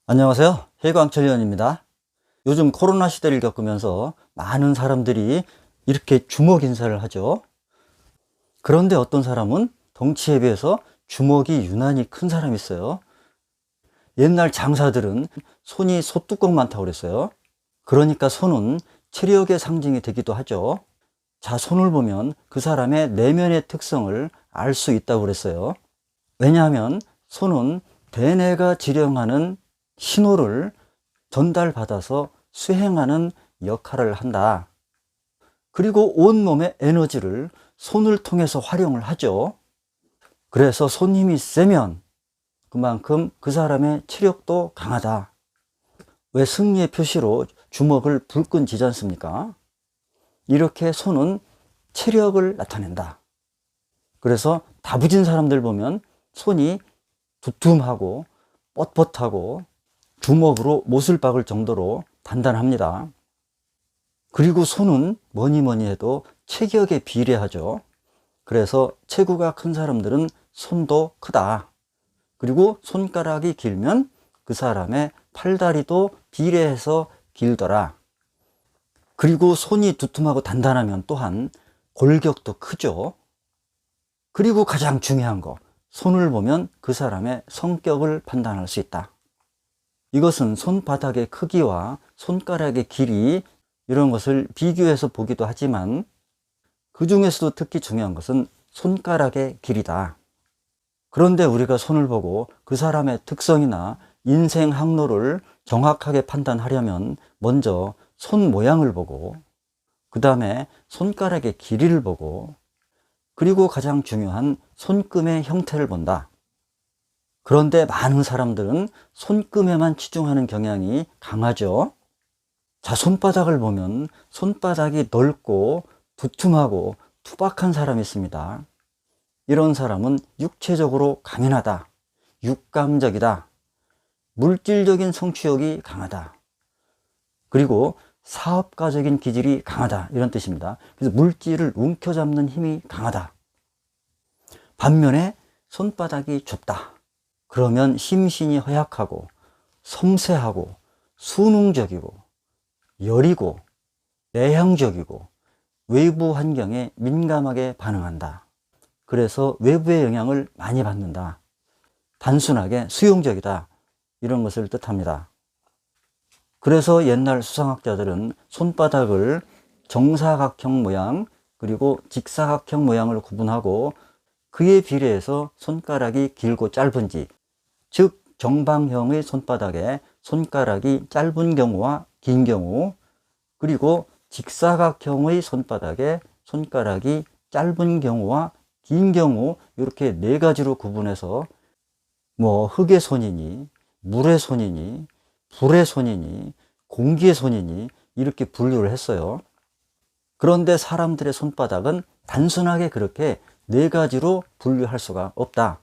안녕하세요. 해광철 의원입니다. 요즘 코로나 시대를 겪으면서 많은 사람들이 이렇게 주먹 인사를 하죠. 그런데 어떤 사람은 덩치에 비해서 주먹이 유난히 큰 사람이 있어요. 옛날 장사들은 손이 소뚜껑만 타고 그랬어요. 그러니까 손은 체력의 상징이 되기도 하죠. 자, 손을 보면 그 사람의 내면의 특성을 알 수 있다고 그랬어요. 왜냐하면 손은 대뇌가 지령하는 신호를 전달받아서 수행하는 역할을 한다. 그리고 온몸의 에너지를 손을 통해서 활용을 하죠. 그래서 손 힘이 세면 그만큼 그 사람의 체력도 강하다. 왜 승리의 표시로 주먹을 불끈 쥐지 않습니까? 이렇게 손은 체력을 나타낸다. 그래서 다부진 사람들 보면 손이 두툼하고 뻣뻣하고 주먹으로 못을 박을 정도로 단단합니다. 그리고 손은 뭐니 해도 체격에 비례하죠. 그래서 체구가 큰 사람들은 손도 크다. 그리고 손가락이 길면 그 사람의 팔다리도 비례해서 길더라. 그리고 손이 두툼하고 단단하면 또한 골격도 크죠. 그리고 가장 중요한 거, 손을 보면 그 사람의 성격을 판단할 수 있다. 이것은 손바닥의 크기와 손가락의 길이 이런 것을 비교해서 보기도 하지만 그 중에서도 특히 중요한 것은 손가락의 길이다. 그런데 우리가 손을 보고 그 사람의 특성이나 인생 항로를 정확하게 판단하려면 먼저 손 모양을 보고 그 다음에 손가락의 길이를 보고 그리고 가장 중요한 손금의 형태를 본다. 그런데 많은 사람들은 손금에만 치중하는 경향이 강하죠. 자, 손바닥을 보면 손바닥이 넓고 두툼하고 투박한 사람이 있습니다. 이런 사람은 육체적으로 강인하다, 육감적이다, 물질적인 성취욕이 강하다, 그리고 사업가적인 기질이 강하다, 이런 뜻입니다. 그래서 물질을 움켜잡는 힘이 강하다. 반면에 손바닥이 좁다. 그러면 심신이 허약하고 섬세하고 수능적이고 여리고 내향적이고 외부 환경에 민감하게 반응한다. 그래서 외부의 영향을 많이 받는다. 단순하게 수용적이다. 이런 것을 뜻합니다. 그래서 옛날 수상학자들은 손바닥을 정사각형 모양 그리고 직사각형 모양을 구분하고 그에 비례해서 손가락이 길고 짧은지, 즉 정방형의 손바닥에 손가락이 짧은 경우와 긴 경우, 그리고 직사각형의 손바닥에 손가락이 짧은 경우와 긴 경우, 이렇게 네 가지로 구분해서 흙의 손이니 물의 손이니 불의 손이니 공기의 손이니 이렇게 분류를 했어요. 그런데 사람들의 손바닥은 단순하게 그렇게 네 가지로 분류할 수가 없다.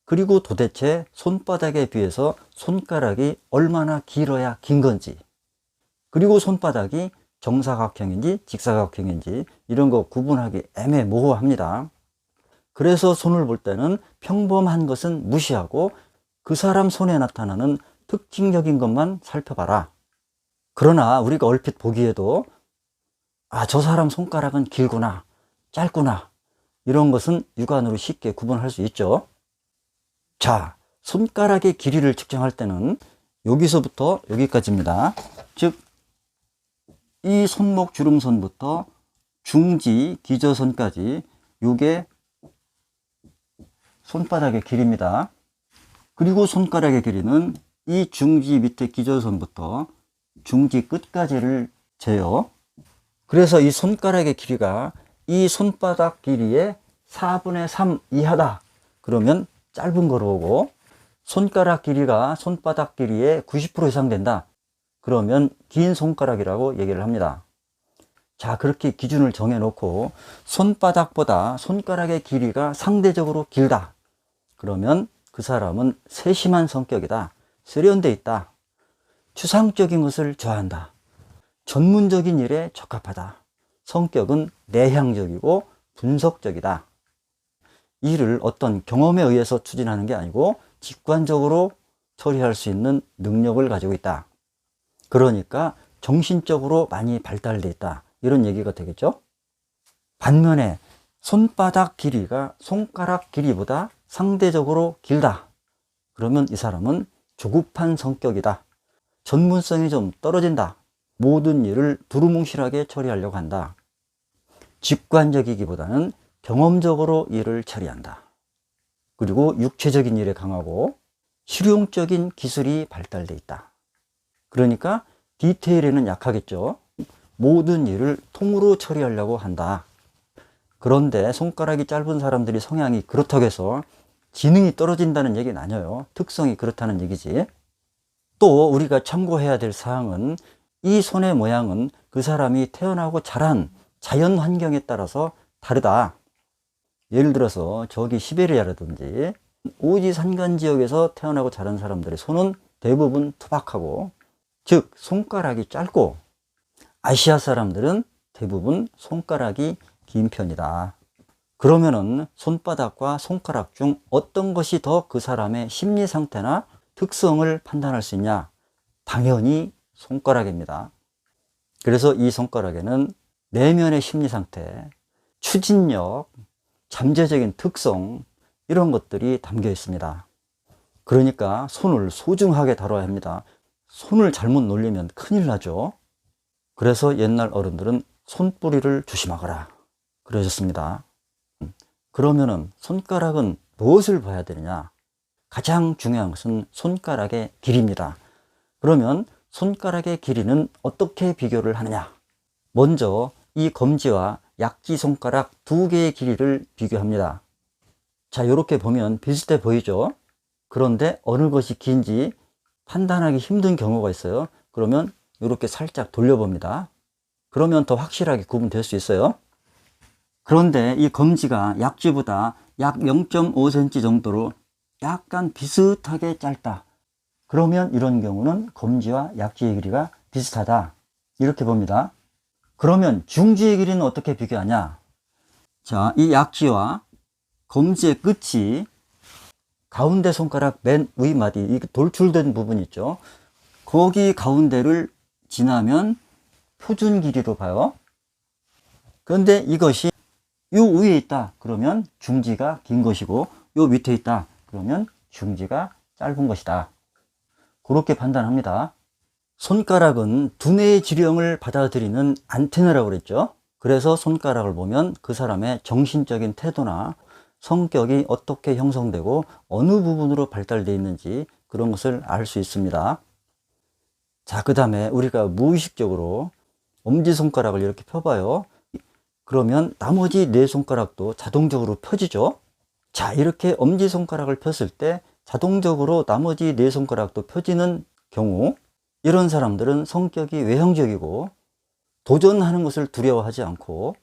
그리고 도대체 손바닥에 비해서 손가락이 얼마나 길어야 긴 건지, 그리고 손바닥이 정사각형인지 직사각형인지 이런 거 구분하기 애매모호합니다. 그래서 손을 볼 때는 평범한 것은 무시하고 그 사람 손에 나타나는 특징적인 것만 살펴봐라. 그러나 우리가 얼핏 보기에도 저 사람 손가락은 길구나, 짧구나, 이런 것은 육안으로 쉽게 구분할 수 있죠. 자, 손가락의 길이를 측정할 때는 여기서부터 여기까지입니다. 즉, 이 손목 주름선부터 중지 기저선까지 이게 손바닥의 길이입니다. 그리고 손가락의 길이는 이 중지 밑에 기저선부터 중지 끝까지를 재요. 그래서 이 손가락의 길이가 이 손바닥 길이의 4분의 3 이하다. 그러면 짧은 거로 오고, 손가락 길이가 손바닥 길이의 90% 이상 된다. 그러면 긴 손가락이라고 얘기를 합니다. 자, 그렇게 기준을 정해놓고 손바닥보다 손가락의 길이가 상대적으로 길다. 그러면 그 사람은 세심한 성격이다. 세련돼 있다. 추상적인 것을 좋아한다. 전문적인 일에 적합하다. 성격은 내향적이고 분석적이다. 일을 어떤 경험에 의해서 추진하는 게 아니고 직관적으로 처리할 수 있는 능력을 가지고 있다. 그러니까 정신적으로 많이 발달되어 있다. 이런 얘기가 되겠죠. 반면에 손바닥 길이가 손가락 길이보다 상대적으로 길다. 그러면 이 사람은 조급한 성격이다. 전문성이 좀 떨어진다. 모든 일을 두루뭉실하게 처리하려고 한다. 직관적이기보다는 경험적으로 일을 처리한다. 그리고 육체적인 일에 강하고 실용적인 기술이 발달되어 있다. 그러니까 디테일에는 약하겠죠. 모든 일을 통으로 처리하려고 한다. 그런데 손가락이 짧은 사람들이 성향이 그렇다고 해서 지능이 떨어진다는 얘기는 아니에요. 특성이 그렇다는 얘기지. 또 우리가 참고해야 될 사항은 이 손의 모양은 그 사람이 태어나고 자란 자연 환경에 따라서 다르다. 예를 들어서 저기 시베리아라든지 오지 산간 지역에서 태어나고 자란 사람들의 손은 대부분 투박하고, 즉 손가락이 짧고, 아시아 사람들은 대부분 손가락이 긴 편이다. 그러면은 손바닥과 손가락 중 어떤 것이 더 그 사람의 심리 상태나 특성을 판단할 수 있냐? 당연히 손가락입니다. 그래서 이 손가락에는 내면의 심리 상태, 추진력, 잠재적인 특성, 이런 것들이 담겨 있습니다. 그러니까 손을 소중하게 다뤄야 합니다. 손을 잘못 놀리면 큰일 나죠. 그래서 옛날 어른들은 손뿌리를 조심하거라 그러셨습니다. 그러면은 손가락은 무엇을 봐야 되느냐? 가장 중요한 것은 손가락의 길이입니다. 그러면 손가락의 길이는 어떻게 비교를 하느냐? 먼저 이 검지와 약지 손가락 두 개의 길이를 비교합니다. 자, 이렇게 보면 비슷해 보이죠? 그런데 어느 것이 긴지 판단하기 힘든 경우가 있어요. 그러면 이렇게 살짝 돌려봅니다. 그러면 더 확실하게 구분될 수 있어요. 그런데 이 검지가 약지보다 약 0.5cm 정도로 약간 비슷하게 짧다. 그러면 이런 경우는 검지와 약지의 길이가 비슷하다. 이렇게 봅니다. 그러면 중지의 길이는 어떻게 비교하냐? 자, 이 약지와 검지의 끝이 가운데 손가락 맨 위마디, 이 돌출된 부분 있죠? 거기 가운데를 지나면 표준 길이로 봐요. 그런데 이것이 요 위에 있다. 그러면 중지가 긴 것이고, 요 밑에 있다. 그러면 중지가 짧은 것이다. 그렇게 판단합니다. 손가락은 두뇌의 지령을 받아들이는 안테나라고 그랬죠. 그래서 손가락을 보면 그 사람의 정신적인 태도나 성격이 어떻게 형성되고 어느 부분으로 발달되어 있는지 그런 것을 알 수 있습니다. 자, 그 다음에 우리가 무의식적으로 엄지손가락을 이렇게 펴봐요. 그러면 나머지 네 손가락도 자동적으로 펴지죠. 자, 이렇게 엄지손가락을 폈을 때 자동적으로 나머지 네 손가락도 펴지는 경우, 이런 사람들은 성격이 외향적이고 도전하는 것을 두려워하지 않고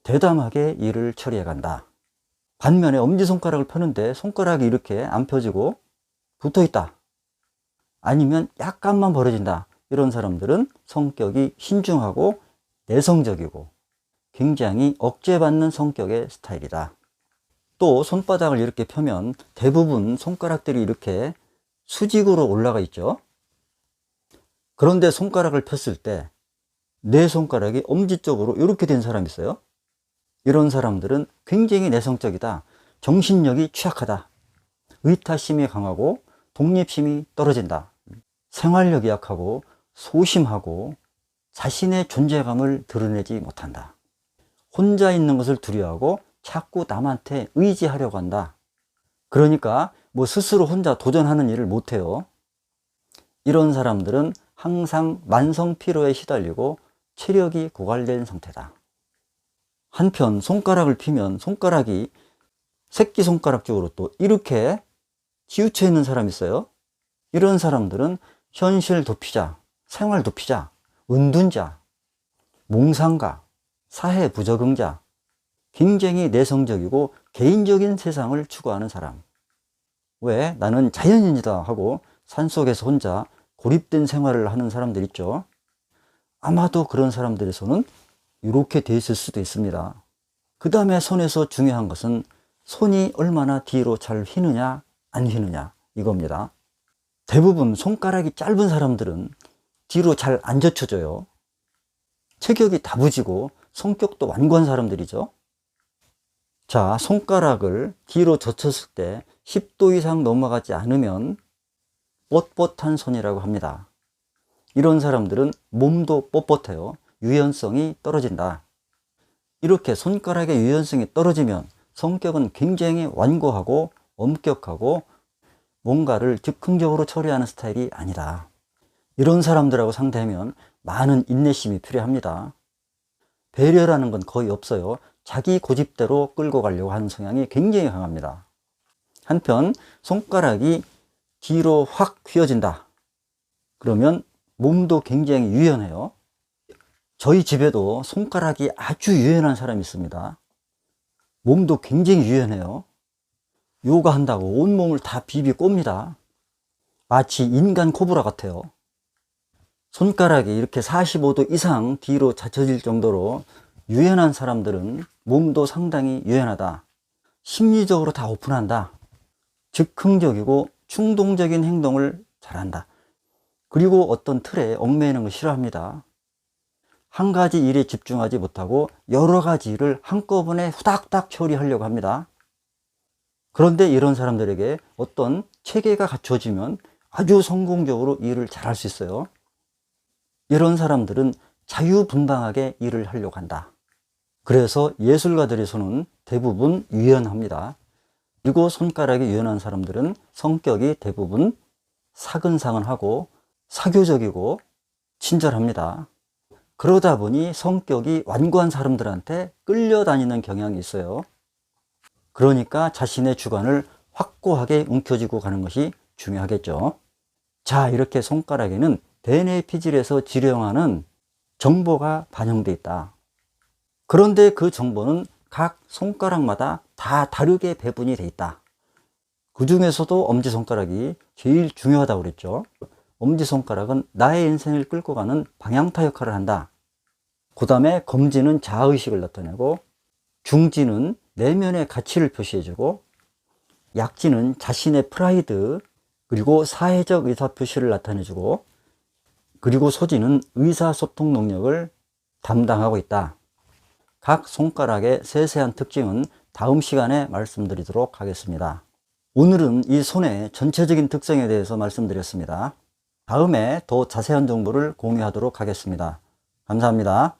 대담하게 일을 처리해 간다. 반면에 엄지손가락을 펴는데 손가락이 이렇게 안 펴지고 붙어 있다. 아니면 약간만 벌어진다. 이런 사람들은 성격이 신중하고 내성적이고 굉장히 억제받는 성격의 스타일이다. 또 손바닥을 이렇게 펴면 대부분 손가락들이 이렇게 수직으로 올라가 있죠. 그런데 손가락을 폈을 때 내 손가락이 엄지 쪽으로 이렇게 된 사람이 있어요. 이런 사람들은 굉장히 내성적이다. 정신력이 취약하다. 의타심이 강하고 독립심이 떨어진다. 생활력이 약하고 소심하고 자신의 존재감을 드러내지 못한다. 혼자 있는 것을 두려워하고 자꾸 남한테 의지하려고 한다. 그러니까 뭐 스스로 혼자 도전하는 일을 못해요. 이런 사람들은 항상 만성 피로에 시달리고 체력이 고갈된 상태다. 한편 손가락을 피면 손가락이 새끼손가락 쪽으로 또 이렇게 치우쳐 있는 사람이 있어요. 이런 사람들은 현실 도피자, 생활 도피자, 은둔자, 몽상가, 사회 부적응자, 굉장히 내성적이고 개인적인 세상을 추구하는 사람. 왜? 나는 자연인이다 하고 산속에서 혼자 고립된 생활을 하는 사람들 있죠. 아마도 그런 사람들의 손은 이렇게 돼 있을 수도 있습니다. 그 다음에 손에서 중요한 것은 손이 얼마나 뒤로 잘 휘느냐 안 휘느냐 이겁니다. 대부분 손가락이 짧은 사람들은 뒤로 잘 안 젖혀져요. 체격이 다부지고 성격도 완고한 사람들이죠. 자, 손가락을 뒤로 젖혔을 때 10도 이상 넘어가지 않으면 뻣뻣한 손이라고 합니다. 이런 사람들은 몸도 뻣뻣해요. 유연성이 떨어진다. 이렇게 손가락의 유연성이 떨어지면 성격은 굉장히 완고하고 엄격하고 뭔가를 즉흥적으로 처리하는 스타일이 아니다. 이런 사람들하고 상대하면 많은 인내심이 필요합니다. 배려라는 건 거의 없어요. 자기 고집대로 끌고 가려고 하는 성향이 굉장히 강합니다. 한편 손가락이 뒤로 확 휘어진다. 그러면 몸도 굉장히 유연해요. 저희 집에도 손가락이 아주 유연한 사람이 있습니다. 몸도 굉장히 유연해요. 요가 한다고 온몸을 다 비비 꼽니다. 마치 인간 코브라 같아요. 손가락이 이렇게 45도 이상 뒤로 젖혀질 정도로 유연한 사람들은 몸도 상당히 유연하다. 심리적으로 다 오픈한다. 즉흥적이고 충동적인 행동을 잘한다. 그리고 어떤 틀에 얽매이는 걸 싫어합니다. 한 가지 일에 집중하지 못하고 여러 가지 일을 한꺼번에 후닥닥 처리하려고 합니다. 그런데 이런 사람들에게 어떤 체계가 갖춰지면 아주 성공적으로 일을 잘할 수 있어요. 이런 사람들은 자유분방하게 일을 하려고 한다. 그래서 예술가들의 손은 대부분 유연합니다. 그리고 손가락이 유연한 사람들은 성격이 대부분 사근사근하고 사교적이고 친절합니다. 그러다 보니 성격이 완고한 사람들한테 끌려다니는 경향이 있어요. 그러니까 자신의 주관을 확고하게 움켜쥐고 가는 것이 중요하겠죠. 자, 이렇게 손가락에는 DNA 피질에서 지령하는 정보가 반영되어 있다. 그런데 그 정보는 각 손가락마다 다 다르게 배분이 되어 있다. 그 중에서도 엄지손가락이 제일 중요하다고 그랬죠. 엄지손가락은 나의 인생을 끌고 가는 방향타 역할을 한다. 그 다음에 검지는 자아의식을 나타내고, 중지는 내면의 가치를 표시해주고, 약지는 자신의 프라이드, 그리고 사회적 의사표시를 나타내주고, 그리고 소지는 의사소통 능력을 담당하고 있다. 각 손가락의 세세한 특징은 다음 시간에 말씀드리도록 하겠습니다. 오늘은 이 손의 전체적인 특성에 대해서 말씀드렸습니다. 다음에 더 자세한 정보를 공유하도록 하겠습니다. 감사합니다.